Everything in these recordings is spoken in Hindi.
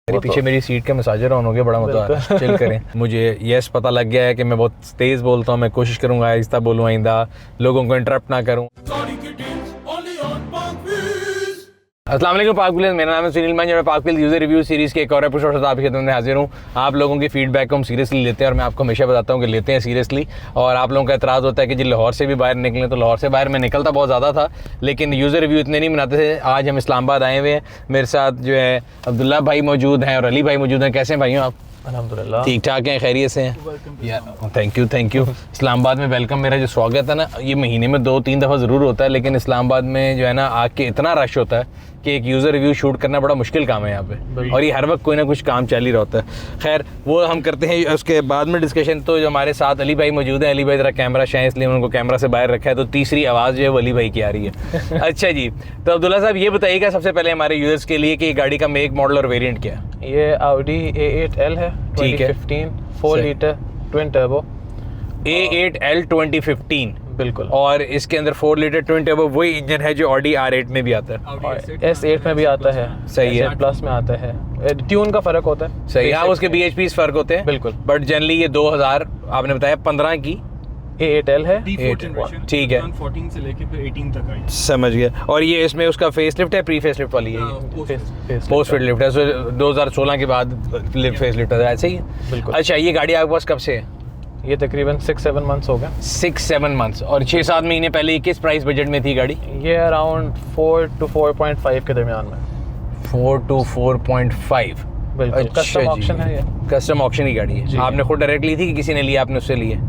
मेरे पीछे मेरी सीट के मसाजर ऑन हो गया, बड़ा मजा आ रहा है। चिल करें। मुझे यस पता लग गया है कि मैं बहुत तेज बोलता हूँ, मैं कोशिश करूंगा आहिस्ता बोलूँ, आइंदा लोगों को इंटरप्ट ना करूँ। अस्सलाम वालेकुम पाक व्हील्स, मेरा नाम है सुनील मान, मैं पाक व्हील्स यूजर रिव्यू सीरीज़ के एक और एपिसोड से आपकी खिदमत में हाजिर हूँ। आप लोगों की फीडबैक को हम सीरियसली लेते हैं और मैं आपको हमेशा बताता हूँ कि लेते हैं सीरियसली। और आप लोगों का एतराज़ होता है कि जी लाहौर से भी बाहर निकलें, तो लाहौर से बाहर मैं निकलता बहुत ज़्यादा था, लेकिन यूज़र रिव्यू इतने नहीं बनाते थे। आज हम इस्लामाबाद आए हुए हैं, मेरे साथ जो है अब्दुल्ला भाई मौजूद हैं और अली भाई मौजूद हैं। कैसे हैं भाइयों आप? अल्हम्दुलिल्लाह ठीक ठाक हैं, खैरियत से हैं? Thank you. इस्लामाबाद में वेलकम, मेरा जो स्वागत है ना, ये महीने में 2-3 दफ़ा ज़रूर होता है, लेकिन इस्लामाबाद में जो है ना आके इतना रश होता है कि एक यूज़र रिव्यू शूट करना बड़ा मुश्किल काम है यहाँ पे, और ये हर वक्त कोई ना कुछ काम चल ही रहा होता है। खैर वो हम करते हैं उसके बाद में डिस्कशन। तो जो हमारे साथ अली भाई मौजूद हैं, अली भाई ज़रा कैमरा शायद इसलिए उनको कैमरा से बाहर रखा है, तो तीसरी आवाज़ जो है वो अली भाई की आ रही है। अच्छा जी, तो अब्दुल्ला साहब ये बताइएगा सबसे पहले हमारे यूज़र्स के लिए कि ये गाड़ी का मेक, मॉडल और वेरिएंट क्या है? ये Audi A8L है, 2015 4 लीटर ट्विन टर्बो। A8L 2015 बिल्कुल। और इसके अंदर 4 लीटर ट्विन टर्बो वही इंजन है जो Audi R8 में भी आता है, और S8 में भी आता है। सही है। S8 प्लस में आता है, ट्यून का फर्क होता है। सही है, हाँ उसके BHPs फर्क होते हैं बिल्कुल, बट जनरली ये 2000 आपने बताया 15 की A8L है। ठीक है, 14 से लेके फिर 18 तक आई। समझ गया। और ये इसमें उसका फेसलिफ्ट है, प्री फेसलिफ्ट वाली है? पोस्ट फेसलिफ्ट है, सो 2016 के बाद फेसलिफ्ट है, ऐसे ही? बिल्कुल। अच्छा, ये गाड़ी आपके पास कब से है? ये तकरीबन 6-7 मंथ्स हो गए। 6-7 मंथ्स। और 6-7 महीने पहले किस प्राइस बजट में थी गाड़ी? ये अराउंड 4 to 4.5 के दरमियान में। 4 to 4.5। बिल्कुल, कस्टम ऑक्शन है ये। कस्टम ऑक्शन की गाड़ी है। आपने खुद डायरेक्ट ली थी कि किसी ने लिया, आपने उससे लिए?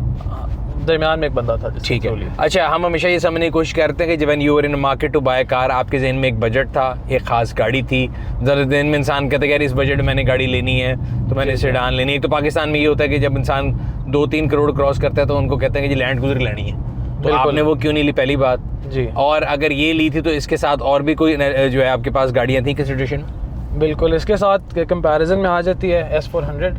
दरमियान में एक बंदा था। ठीक है। अच्छा, हम हमेशा ये समझने की कोशिश करते हैं कि जब you were in market to buy car, आपके जहन में एक बजट था, एक खास गाड़ी थी, ज़रा दिन में इंसान कहते हैं यार इस बजट में मैंने गाड़ी लेनी है तो मैंने सेडान लेनी है। तो पाकिस्तान में ये होता है कि जब इंसान 2-3 करोड़ क्रॉस करता है तो उनको कहते हैं कि जी लैंड क्रूज़र लेनी है, तो आपने वो क्यों नहीं ली, पहली बात जी। और अगर ये ली थी तो इसके साथ और भी कोई जो है आपके पास गाड़ियाँ थी कंसिडरेशन? बिल्कुल, इसके साथ कंपैरिजन में आ जाती है S400।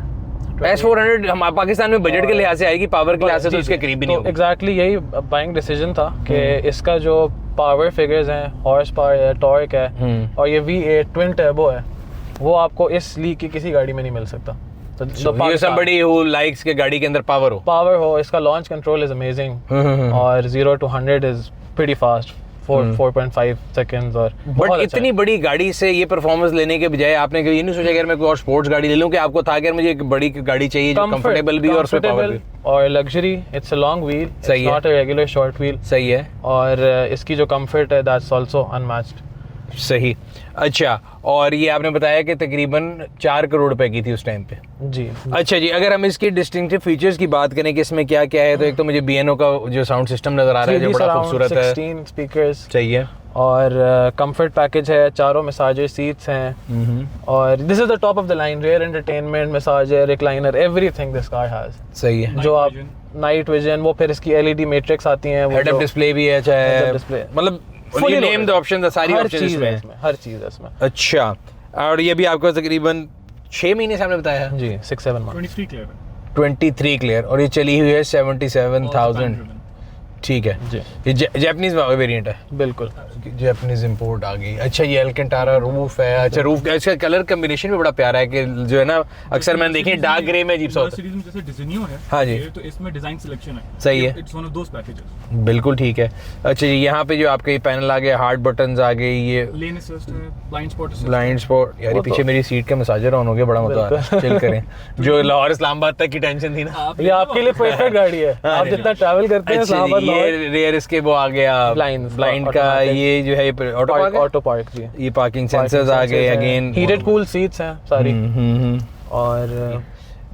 S400 हमारे पाकिस्तान में बजट के लिहाज से आएगी, पावर के लिहाज से तो इसके करीब भी नहीं होगी। एग्जैक्टली यही बाइंग डिसीजन था कि इसका जो पावर फिगर्स हैं, हॉर्स पावर है, टॉर्क है, और ये V8 ट्विन टर्बो है, वो आपको इस लीग की किसी गाड़ी में नहीं मिल सकता। तो somebody who likes के गाड़ी के अंदर पावर हो, इसका लॉन्च कंट्रोल इज अमेजिंग, और 0 to 100 is pretty fast, 4.5 seconds. और बट इतनी बड़ी गाड़ी से ये परफॉर्मेंस लेने के बजाय आपने ये नहीं सोचा कि मैं कोई और स्पोर्ट्स गाड़ी ले लूं, कि आपको था कि मुझे एक बड़ी गाड़ी चाहिए जो कंफर्टेबल भी और पावर भी और luxury. It's a long wheel, सही है, not a regular short wheel. सही है। और इसकी जो कंफर्ट है दैट्स आल्सो अनमैच्ड। सही। अच्छा, और ये आपने बताया कि तकरीबन 4 करोड़ रुपए की थी उस टाइम पे? जी। अच्छा जी, अगर हम इसकी डिस्टिंक्टिव फीचर्स की बात करें कि इसमें क्या क्या है, तो एक तो मुझे B&O का जो साउंड सिस्टम नजर आ रहा है जो बड़ा खूबसूरत है, 16 स्पीकर्स। सही है। और कंफर्ट पैकेज है, चारों मसाजर सीट्स हैं, और this is the top of the line, rear entertainment, massager, recliner, everything this car has. सही है। जो आप नाइट विजन, वो फिर इसकी LED मैट्रिक्स आती हैं, हेड अप डिस्प्ले भी है, चाहे डिस्प्ले, मतलब फुली नेम द ऑप्शन, सारी ऑप्शन इसमें है, हर चीज है इसमें। अच्छा, और ये भी आपको तकरीबन 6 महीने से आपने बताया है? जी, 6-7 मंथ। 23 क्लियर, और ये चली हुई है 77,000। ठीक है जी। ये जापानीज वेरिएंट है? बिल्कुल, जापानीज इंपोर्ट आ गई। अच्छा, ये एल्केंटारा रूफ है। अच्छा, रूफ का इसका कलर कॉम्बिनेशन भी बड़ा प्यारा है कि जो है ना अक्सर मैंने देखे डार्क ग्रे में अजीब सा होता है। सीरीज में जैसे डिज़ाइनियो है, हाँ जी, तो इसमें डिजाइन सिलेक्शन है। सही है, it's one of those packages. बिल्कुल ठीक है। अच्छा जी, यहाँ पे जो आपके पैनल आ गए, हार्ड बटन्स आ गए, ये लेन असिस्ट है, ब्लाइंड स्पॉट यार पीछे मेरी सीट के मसाजर ऑन हो गया, बड़ा मजा आ रहा है। चिल करें। जो लाहौर इस्लामाबाद तक की टेंशन थी ना, ये आपके लिए परफेक्ट गाड़ी है। आप जितना ट्रैवल करते हैं इस्लामाबाद, ये रेयर इसके वो आ गया ब्लाइंड का, ये जो है ऑटो पार्क जी, ये पार्किंग सेंसर्स आ गए, अगेन हीटेड कूल सीट्स हैं सारी, और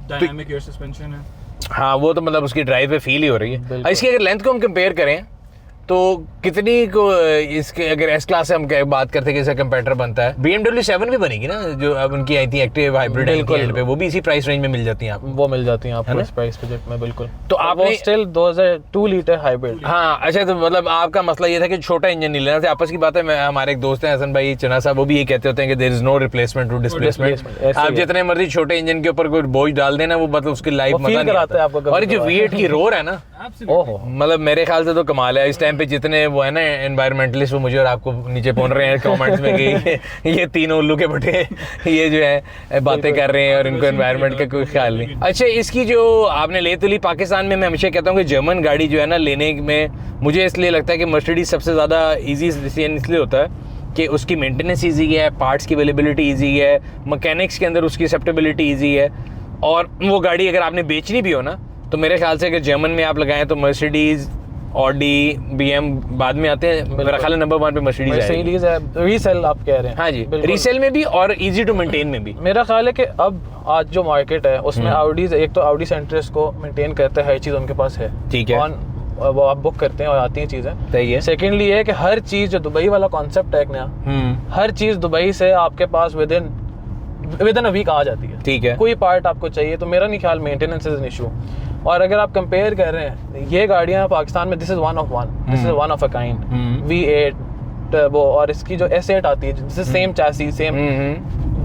डायनामिक एयर सस्पेंशन है। हाँ, वो तो मतलब उसकी ड्राइव पे फील ही हो रही है। इसकी अगर लेंथ को हम कंपेयर करें तो कितनी को इसके, अगर एस क्लास से हम बात करते हैं कि इसका कंपेटिटर बनता है, BMW 7 भी बनेगी ना जो अब उनकी आई थी एक्टिव हाइब्रिड एंड पे, वो भी इसी प्राइस रेंज में मिल जाती हैं आपको? वो मिल जाती हैं आपको इस प्राइस बजट में, बिल्कुल। तो आपने स्टिल 2002 लीटर हाइब्रिड। हाँ, अच्छा, तो मतलब आपका मसला ये था कि छोटा इंजन नहीं लेना था। आपस की बात है, मैं हमारे एक दोस्त हैं हसन भाई चना साहब, वो भी ये कहते होते हैं कि there is no replacement to displacement. आप जितने मर्जी छोटे इंजन के ऊपर कोई बोझ डाल देना, वो मतलब उसकी लाइफ मजा नहीं आता है आपको। और जो V8 की रोर है ना, Absolutely. ओहो मतलब मेरे ख्याल से तो कमाल है इस टाइम पे जितने वो है ना एनवायरमेंटलिस्ट वो मुझे और आपको नीचे पहुंच रहे हैं कमेंट्स में कि ये तीनों उल्लू के बटे ये जो है बातें कर रहे हैं और इनको एनवायरनमेंट का कोई ख्याल नहीं। अच्छा, इसकी जो आपने ले तो ली पाकिस्तान में, मैं हमेशा कहता हूँ कि जर्मन गाड़ी जो है ना लेने में मुझे इसलिए लगता है कि मर्सिडीज सबसे ज़्यादा ईजी डिसीजन इसलिए होता है कि उसकी मेंटेनेंस ईजी है, पार्ट्स की अवेलेबिलिटी ईजी है, मैकेनिक्स के अंदर उसकी एक्सेप्टेबिलिटी ईजी है, और वो गाड़ी अगर आपने बेचनी भी हो ना तो मेरे ख्याल से अगर जर्मन में आप लगाएं तो मर्सिडीज, ऑडी, बीएम बाद में आते हैं, मेरा ख्याल है नंबर 1 पे मर्सिडीज है। रीसेल आप कह रहे हैं? हाँ जी, रीसेल में भी और इजी टू मेंटेन में भी। मेरा ख्याल है कि अब आज जो मार्केट है उसमें ऑडीज, एक तो ऑडी सेंटर्स को मेंटेन करते हैं, हर चीज़ उनके पास है, ठीक है, वो आप बुक करते हैं और आती हैं चीज़ें, सही है। सेकेंडली ये है कि हर चीज़ जो दुबई वाला कॉन्सेप्ट है एक नया, हर चीज़ दुबई से आपके पास विद इन अ वीक आ जाती है, ठीक है। कोई पार्ट आपको चाहिए तो मेरा नहीं ख्याल मेंटेनेंस इज एन इशू। और अगर आप कंपेयर कर रहे हैं ये गाड़ियाँ पाकिस्तान में, this is one of a kind V8 turbo, और इसकी जो S8 आती है this is same chassis same,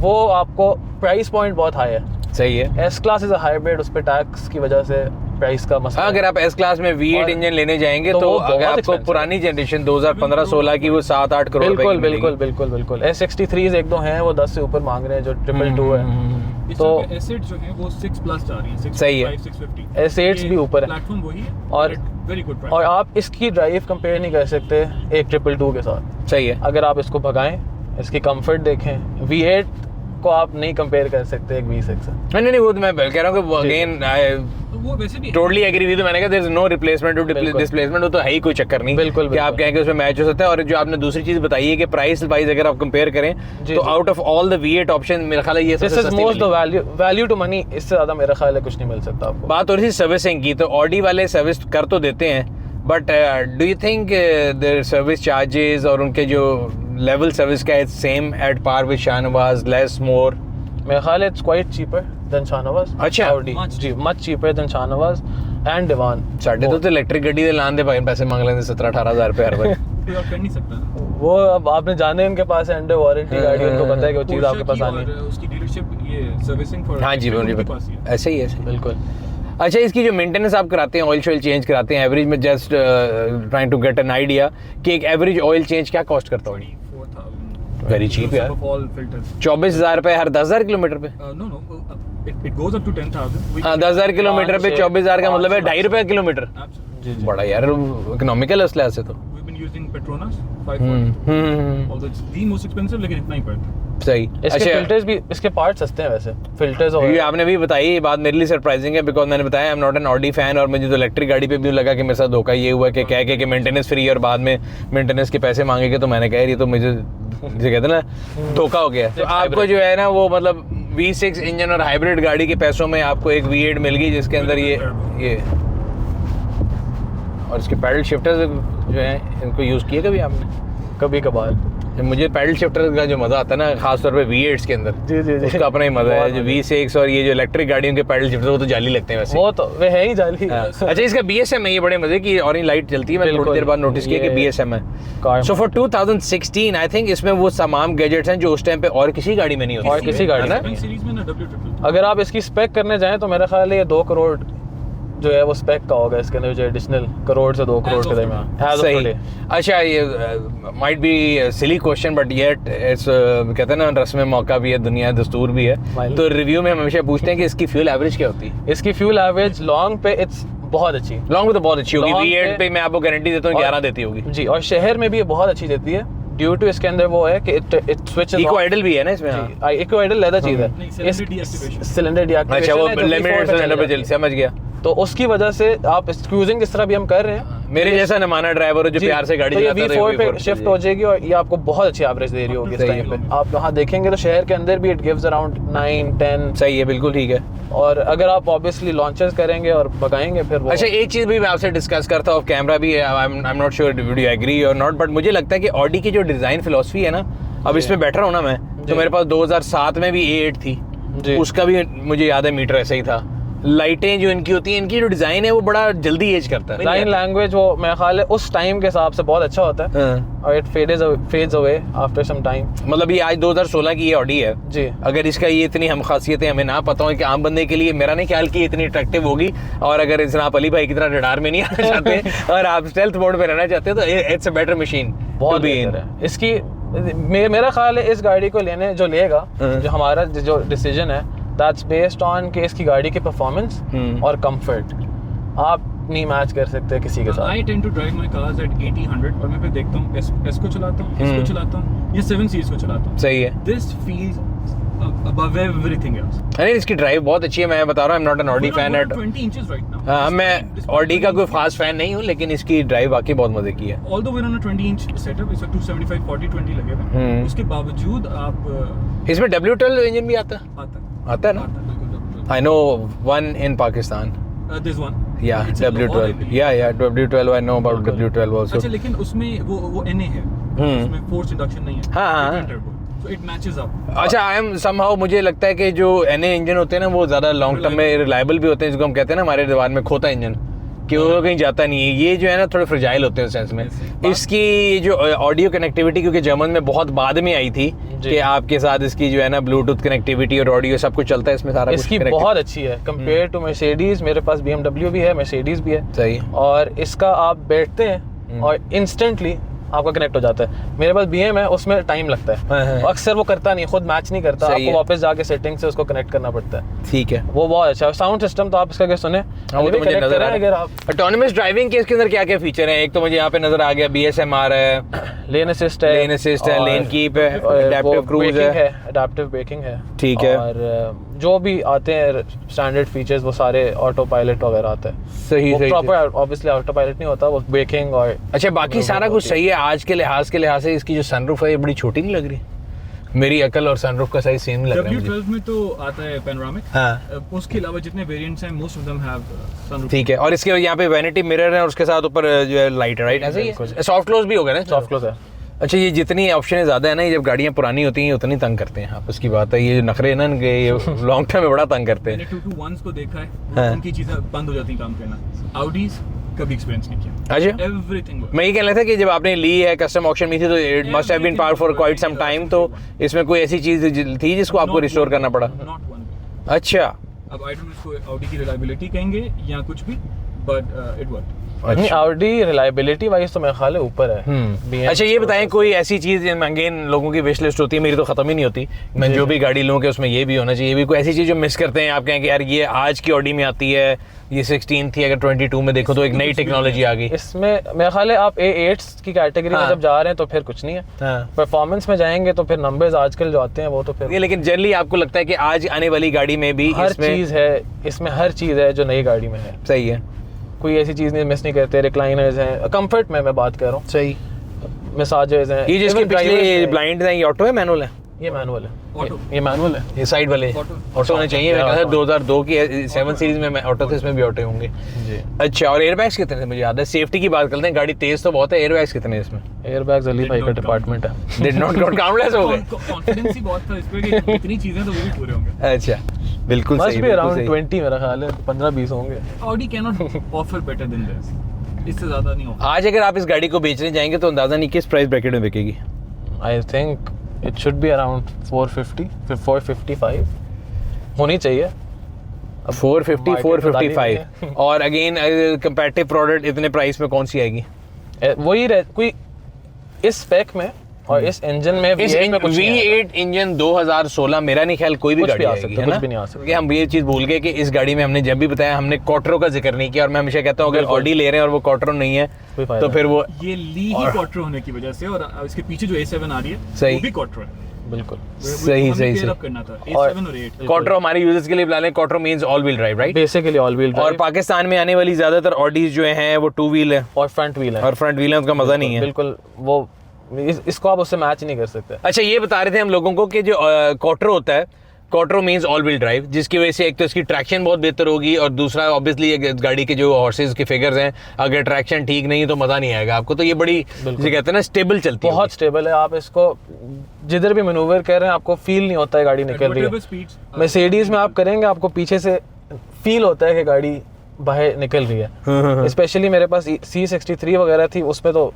वो आपको प्राइस पॉइंट बहुत हाई है, सही है। S class is a hybrid, उस पे टैक्स की वजह से प्राइस का मसला। अगर आप एस क्लास में V8 इंजन लेने जाएंगे तो अगर आपको पुरानी जनरेशन 2015-16 की वो 7-8 करोड़ बिल्कुल बिल्कुल बिल्कुल बिल्कुल S63 एक दो हैं वो 10 से ऊपर मांग रहे हैं, जो 222 है, तो एसेट जो है वो 6+ जा रही है, 6, सही है। 650 S8 भी ऊपर है, प्लेटफॉर्म वही है और वेरी गुड प्राइस। और आप इसकी ड्राइव कंपेयर नहीं कर सकते एक 222 के साथ। सही है। अगर आप इसको भगाएं, इसकी कंफर्ट देखें, V8 को आप नहीं कंपेयर कर सकते एक V6 से। नहीं, वो तो मैं कह रहा हूँ कि अगेन वो वैसे भी टोटली एग्री विद, मैंने कहा there is no replacement to displacement, वो तो है ही कोई चक्कर नहीं बिल्कुल कि आप कहें कि उसमें मैच हो सकता है। और जो आपने दूसरी चीज बताई है कि प्राइस वाइज अगर आप कंपेयर करें तो out of all the V8 option मेरा ख्याल है ये सबसे this is most the value to money, इससे ज्यादा मेरा ख्याल है कुछ नहीं मिल सकता आपको। बात हो रही थी सर्विसिंग की, तो ऑडी वाले सर्विस कर तो देते हैं, but do you think their service charges और उनके जो लेवल सर्विस का is same at par with Shahnawaz, less more? मेरा ख्याल है it's quite cheaper than Shahnawaz. अच्छा, जी, much cheaper than Shahnawaz and Diwan. साढ़े तो इलेक्ट्रिक गड्डी दे लान दे भाई पैसे मांग लेंगे 17-18 हज़ार रुपए हर बार। कोई और कर नहीं सकता ना। वो अब आपने जाने उनके पास है अंडर वारंटी गाड़ी, उनको पता है कि वो चीज़ आपके पास आनी है। उसकी डीलरशिप ये सर्विसिंग फॉर, हाँ जी, उनके पास ही है। ऐसे ही है बिल्कुल। अच्छा, इसकी जो मेंटेनेंस आप कराते हैं, ऑयल शॉयल चेंज कराते हैं, एवरेज में just trying to get an idea कि एक एवरेज ऑयल चेंज क्या कॉस्ट करता होगी? 4,000 Very cheap यार। ऑल फिल्टर्स 24,000 रुपए हर 10,000 किलोमीटर पे? No it goes up to 10,000। हाँ, 10,000 किलोमीटर पे 24,000 का मतलब है 2.5 रुपए किलोमीटर। जी बड़ा यार इकोनॉमिकल है उस लिहाज से तो। we've been using Petronas 540, although it's the most expensive, लेकिन इतना ही पड़ता है। सही। इसके फिल्टर्स भी, इसके पार्ट सस्ते हैं वैसे, फिल्टर्स और ये आपने भी बताई, ये बात मेरे लिए सरप्राइजिंग है, बिकॉज मैंने बताया आई am not an Audi fan, और मुझे तो इलेक्ट्रिक गाड़ी पे भी लगा कि मेरे साथ धोखा ये हुआ कि कह के मेंटेनेंस फ्री और बाद में मेंटेनेंस के पैसे मांगेंगे, तो मैंने कहा ये तो मुझे जिसे कहते हैं ना धोखा हो गया। तो आपको जो है ना वो मतलब V6 इंजन और हाइब्रिड गाड़ी के पैसों में आपको एक V8 मिल गई जिसके अंदर ये और इसके पैडल शिफ्टर जो है इनको यूज़ किए कभी आपने? कभी कभार। मुझे पैडल शिफ्टर का जो मज़ा आता है ना, खास तौर पे V8s के अंदर, जी जी जी, उसका अपना ही मज़ा है। जो V6 और ये जो इलेक्ट्रिक गाड़ियों के पैडल शिफ्टर वो तो जाली लगते हैं वैसे। वो तो वे है ही जाली। अच्छा, इसका BSM है, ये बड़े मजे की ऑरेंज लाइट जलती है, मैंने थोड़ी देर बाद नोटिस किया कि BSM है। सो फॉर 2016 आई थिंक इसमें वो तमाम गैजेट्स हैं जो उस टाइम पे और किसी गाड़ी में नहीं होती। और किसी गाड़ी में सेवन सीरीज में ना W अगर आप इसकी स्पेक करने जाएं तो मेरा ख्याल है ये 2 करोड़ जो है वो स्पेक का होगा, इसके अंदर जो एडिशनल करोड़ से 2 करोड़ के दरमियान। सही। अच्छा, ये might be silly question but yet it's कहते हैं ना रस्म मौका भी है, दुनिया दस्तूर भी है, तो रिव्यू में हम हमेशा पूछते हैं कि इसकी फ्यूल एवरेज क्या होती है? इसकी फ्यूल एवरेज लॉन्ग पे इट्स बहुत अच्छी, लॉन्ग में तो बहुत अच्छी होगी। Long V8 पे मैं आपको गारंटी देता हूँ 11 देती होगी जी, और शहर में भी ये बहुत अच्छी देती है ड्यू टू इसके अंदर वो है कि इट स्विचेस इको आइडल भी है ना इसमें? इको आइडल लेदर चीज है, cylinder deactivation। Cylinder deactivation. अच्छा, वो लिमिटेड सिलेंडर पे चल, समझ गया। तो उसकी वजह से आप क्रूजिंग जिस तरह भी हम कर रहे हैं, मेरे जैसा नमाना ड्राइवर जो प्यार से गाड़ी तो ये चलाता है V4 पे शिफ्ट हो जाएगी और ये आपको बहुत अच्छी एवरेज दे रही होगी इस टाइम पे। आप वहाँ देखेंगे तो शहर के अंदर भी इट गिव्स अराउंड 9-10। सही है, बिल्कुल ठीक है। और अगर आप ऑब्वियसली लॉन्चेस करेंगे और भगाएंगे फिर वो। अच्छा, एक चीज भी मैं आपसे डिस्कस करता हूँ, कैमरा भी है, I am not sure would you agree or not, but मुझे लगता है कि ऑडी की जो डिजाइन फिलॉसफी है ना, अब इसमें बैठ रहा हूँ ना मैं, तो मेरे पास 2007 में भी A8 थी, उसका भी मुझे याद है मीटर ऐसा ही था, लाइटें जो इनकी होती हैं, इनकी जो डिजाइन है वो बड़ा जल्दी एज करता है। डिजाइन लैंग्वेज वो मेरा ख्याल है उस टाइम के हिसाब से बहुत अच्छा होता है और it fades away after some time. मतलब ये आज 2016 की ये ऑडी है जी। अगर इसका ये इतनी हम खासियतें हमें ना पता हो कि आम बंदे के लिए मेरा नहीं ख्याल कि ये इतनी अट्रैक्टिव होगी, और अगर जनाब अली भाई की तरह रडार में नहीं आना चाहते और आप स्टेल्थ मोड में रहना चाहते हैं तो इट्स अ बेटर मशीन। बहुत बेहतर है इसकी। मेरा ख्याल है इस गाड़ी को लेने जो लेगा, जो हमारा जो डिसीजन है दैट्स बेस्ड ऑन कि इसकी गाड़ी की परफॉर्मेंस और कंफर्ट आप नहीं मैच कर सकते किसी के साथ। I tend to drive my cars at 80-100 और मैं फिर देखता हूँ S को चलाता हूँ, S को चलाता हूँ, या 7 सीरीज को चलाता हूँ। सही है। This feels above everything else. अरे इसकी ड्राइव बहुत अच्छी है, मैं बता रहा हूँ, I'm not an Audi fan at 20 inches right now. हाँ, मैं ऑडी का कोई खास फैन नहीं हूँ, लेकिन इसकी ड्राइव वाकई बहुत मजे की है। Although we're on a 20-inch setup, इसका 275 40-20 लगे हुए हैं, उसके बावजूद आप इसमें W12 इंजन भी आता है आता ना? बिल्कुल। I know one in Pakistan. There's one. Yeah, It's a W12. Lahore, I believe. Yeah, W12 I know about W12 also. अच्छा, लेकिन उसमें वो NA है, उसमें फोर्स इंडक्शन नहीं है। हाँ। So it matches up. अच्छा, आई एम समहाउ मुझे लगता है कि जो NA इंजन होते हैं ना वो ज़्यादा लॉन्ग टर्म में रिलायबल भी होते हैं, जिसको हम कहते हैं ना हमारे जबान में खोता इंजन, कि वो कहीं जाता नहीं है। ये जो है ना थोड़े फ्रजाइल होते हैं सेंस में। इसकी जो ऑडियो कनेक्टिविटी क्योंकि जर्मन में बहुत बाद में आई थी कि आपके साथ इसकी जो है ना ब्लूटूथ कनेक्टिविटी और ऑडियो सब कुछ चलता है इसमें सारा इसकी कुछ बहुत अच्छी है कंपेयर टू मर्सिडीज। मेरे पास BMW भी है, मर्सिडीज भी है। सही। और इसका आप बैठते हैं और इंस्टेंटली आपका कनेक्ट हो जाता है। मेरे पास BM है, उसमें टाइम लगता है, अक्सर वो करता नहीं, खुद मैच नहीं करता, आपको वापस जाके सेटिंग से उसको कनेक्ट करना पड़ता है। ठीक है, वो बहुत अच्छा है। साउंड सिस्टम तो आप इसका क्या सुने, वो तो मुझे नजर आ रहा है। अगर आप ऑटोनोमस ड्राइविंग के इसके अंदर क्या क्या फीचर हैं? एक तो मुझे यहाँ पे नजर आ गया BSMR है, लेन असिस्ट है, लेन कीप है, एडेप्टिव क्रूज है, एडेप्टिव ब्रेकिंग है। ठीक है। और जो भी आते हैं स्टैंडर्ड फीचर्स वो सारे ऑटो पायलट वगैरह आते हैं। सही सही। प्रॉपर ऑब्वियसली ऑटो पायलट नहीं होता, वो ब्रेकिंग और अच्छा बाकी सारा कुछ सही है। आज के लिहाज से इसकी जो सनरूफ है ये बड़ी छोटी नहीं लग रही? मेरी अकल और सनरूफ का साइज सेम लग रहा है मुझे। W12 में तो आता है पैनोरामिक। हाँ। उसके अलावा जितने वेरिएंट्स हैं most of them have sunroof. ठीक है। और इसके यहाँ पे वैनिटी मिरर है और उसके साथ ऊपर जो है लाइट है, राइट? ऐसे ही सॉफ्ट क्लोज भी होगा ना? सॉफ्ट क्लोज है। अच्छा, ये जितनी ऑप्शन ज़्यादा है ना, जब गाड़ियाँ पुरानी होती हैं उतनी तंग करते हैं। आप उसकी बात है, ये नखरे है ना इनके, ये लॉन्ग टर्म में बड़ा तंग करते हैं। मैंने 221s को देखा है, उनकी चीज़ें बंद हो जाती हैं काम करना। Audis कभी एक्सपीरियंस नहीं किया। अच्छा, एवरीथिंग। मैं ये कह रहा था कि जब आपने ली है कस्टम ऑक्शन में थी तो it must have been park for quite some time, तो इसमें कोई ऐसी चीज़ थी जिसको आपको रिस्टोर करना पड़ा? Not one. अच्छा। अब आई डोंट नो इसको Audi की रिलायबिलिटी कहेंगे या कुछ भी, बट इट वर्कड। नहीं, Audi रिलायबिलिटी वाइज तो मेरे ख्याल है ऊपर है। अच्छा, ये बताएं कोई ऐसी चीज़, अगेन लोगों की विश लिस्ट होती है, मेरी तो ख़त्म ही नहीं होती, मैं जो भी गाड़ी लूँ कि उसमें ये भी होना चाहिए, भी कोई ऐसी चीज़ जो मिस करते हैं आप कहें कि यार ये आज की Audi में आती है, ये 16 थी, अगर 22 में देखो तो एक नई टेक्नोलॉजी आ गई इसमें। मेरा ख्याल है आप A8 की कैटेगरी में जब जा रहे हैं तो फिर कुछ नहीं है, परफॉर्मेंस में जाएंगे तो फिर नंबर्स आजकल जो आते हैं वो तो फिर। लेकिन जनरली आपको लगता है कि आज आने वाली गाड़ी में भी हर चीज़ है, इसमें हर चीज़ है जो नई गाड़ी में है। सही है, कोई ऐसी चीज़ नहीं मिस नहीं करते। रिक्लाइनर्स हैं, कंफर्ट में मैं बात कर रहा हूँ, सही। मसाजेस हैं। ये जिसके पिछले ब्लाइंड हैं, ये ऑटो है मैनुअल है? ये मैनुअल है। ऑटो। ये मैनुअल है। ये साइड वाले ऑटो होने चाहिए। मैं कहता 2002 की 7 सीरीज में ऑटो थे, इसमें भी ऑटो होंगे जी। अच्छा, और एयरबैग्स कितने थे? मुझे याद है। सेफ्टी की बात करते हैं, गाड़ी तेज तो बहुत है, एयरबैग्स कितने हैं इसमें? एयरबैग्स अली भाई का डिपार्टमेंट है। डिड नॉट काउंट, काउंटलेस हो गए। कॉन्फिडेंस ही बहुत था इस पे कि इतनी चीजें तो वो भी पूरे होंगे। अच्छा, बिल्कुल मस्ट सही। बी अराउंड 20 मेरा ख्याल है, 15-20 होंगे। Audi cannot offer better than this. इससे ज्यादा नहीं होगा। आज अगर आप इस गाड़ी को बेचने जाएंगे तो अंदाजा नहीं किस प्राइस ब्रैकेट में बिकेगी? I think it should be around 450 455 होनी चाहिए। 450 455 और अगेन कंपैरेटिव प्रोडक्ट इतने प्राइस में कौन सी आएगी? वही कोई इस स्पेक में और इस इंजन में इस V8 इंजन 2016 मेरा नहीं ख्याल कोई भी गाड़ी आ सकती है, कुछ भी नहीं आ सकता। क्योंकि हम ये चीज़ भूल गए कि इस गाड़ी में हमने जब भी बताया हमने क्वार्टरो का जिक्र नहीं किया, और मैं हमेशा कहता हूँ अगर Audi ले रहे हैं और वो क्वार्टरो नहीं है तो फिर वो ये ली ही क्वार्टरो होने की वजह से, और इसके पीछे जो A7 आ रही है सही। वो भी क्वार्टरो है। बिल्कुल सही सही सही। करना था A7 और A8। क्वार्टरो हमारे यूजर्स के लिए बुला लें, Quattro means all wheel drive, right? Basically all wheel और पाकिस्तान में आने वाली ज्यादातर ऑडीज जो हैं वो 2 व्हील है और फ्रंट व्हील है, और फ्रंट व्हील है, उसका मजा नहीं है बिल्कुल। वो इसको आप उससे मैच नहीं कर सकते। अच्छा, ये बता रहे थे हम लोगों को कि जो क्वार्टरो होता है, क्वार्टरो मींस ऑल व्हील ड्राइव, जिसकी वजह से एक तो इसकी ट्रैक्शन बहुत बेहतर होगी और दूसरा ऑब्वियसली गाड़ी के जो हॉर्सेस के फिगर्स हैं, अगर ट्रैक्शन ठीक नहीं है तो मजा नहीं आएगा आपको। तो ये बड़ी जिसे कहते हैं ना स्टेबल चलती है, बहुत स्टेबल है। आप इसको जिधर भी मैनूवर कर रहे हैं आपको फील नहीं होता है गाड़ी निकल रही है। मर्सिडीज में आप करेंगे आपको पीछे से फील होता है कि गाड़ी बाहर निकल रही है। स्पेशली मेरे पास C63 वगैरह थी, उसमें तो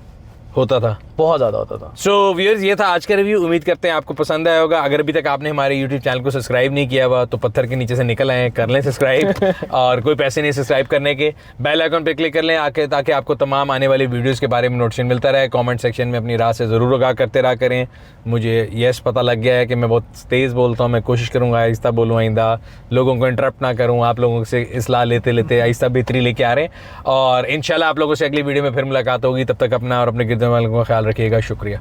होता था, बहुत ज़्यादा होता था। सो व्यूअर्स ये था आज का रिव्यू। उम्मीद करते हैं आपको पसंद आया होगा। अगर अभी तक आपने हमारे यूट्यूब चैनल को सब्सक्राइब नहीं किया हुआ तो पत्थर के नीचे से निकल आए, कर लें सब्सक्राइब और कोई पैसे नहीं सब्सक्राइब करने के, बेल आइकन पे क्लिक कर लें आके, ताकि आपको तमाम आने वाली वीडियोस के बारे में नोटिफिकेशन मिलता रहे। कमेंट सेक्शन में अपनी राय से ज़रूर आगाह करते रहा करें। मुझे यस पता लग गया है कि मैं बहुत तेज़ बोलता हूँ, मैं कोशिश करूँगा आहिस्ता बोलूँ, आइंदा लोगों को इंटरप्ट ना करूँ, आप लोगों से इस्लाह लेते लेते आहिस्ता बेहतरी लेके आ रहे हैं। और इंशाल्लाह आप लोगों से अगली वीडियो में फिर मुलाकात होगी। तब तक अपना और अपने गिरदे वालों का ख्याल रखिएगा। शुक्रिया।